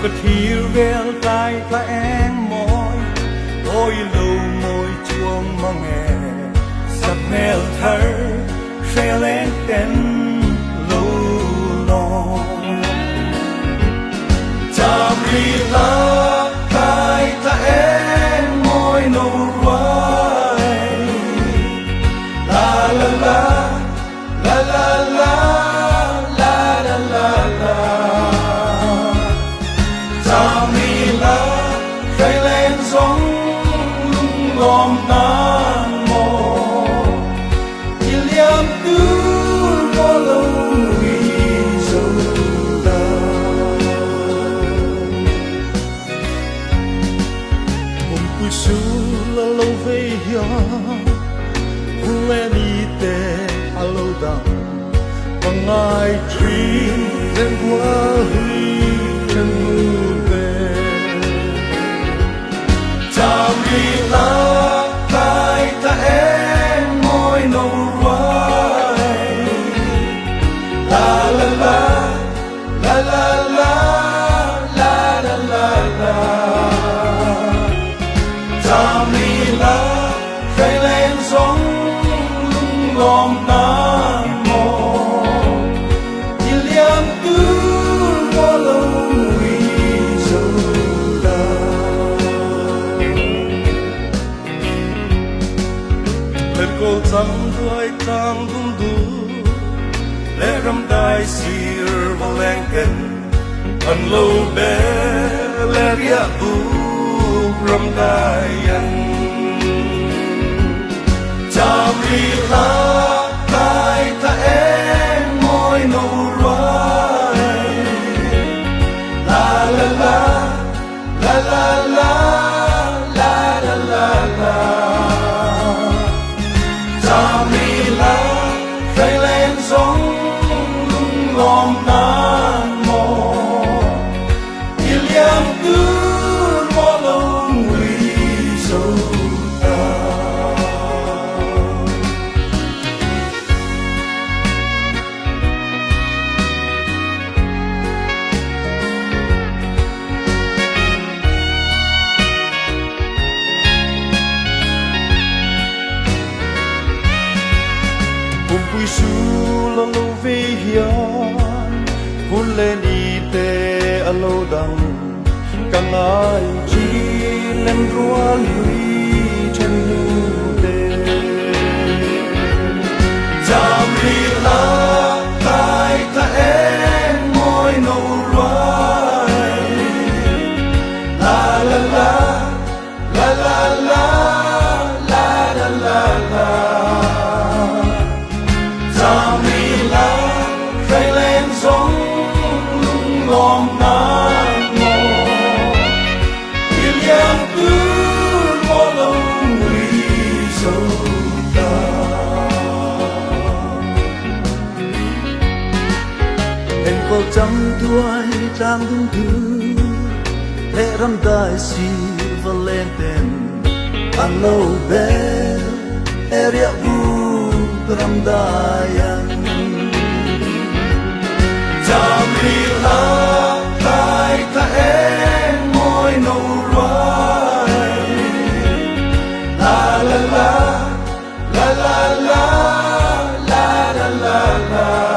bất hiu vel tai ta em môi ôi lâu môi chuông mong nghe sắp mel thở sẽ lên tên lâu lo chạm ri la tai ta em môi nâu quay la la la la la la la la la lom nan mo iliam tu molo izola om pusu la lo ve ya hueni te alo da pangai tri den wa hui den mu be cham ri la lom nan mo iliam tu molo izola let go tam duai tam dum du le ram dai sir valenken an lo be le ria bu ram dai an cham ri la tai ta em môi nâu roai la la la la la la la la la la cham ri la khai lên sóng lom nan mo iliam tu molo pui su la lo ve hian hun le ni te alo dang kang ai chi lem rua lui chen nu te cham ri la tai ta em môi nâu roai la la la la la la la la la la lom nan mo iliam tu molo izola en ko cham tuai tang dum tu le ram dai si valenten an lo be area bu ram dayan cham ri la tai ta em môi nâu roai la la la la la la la la la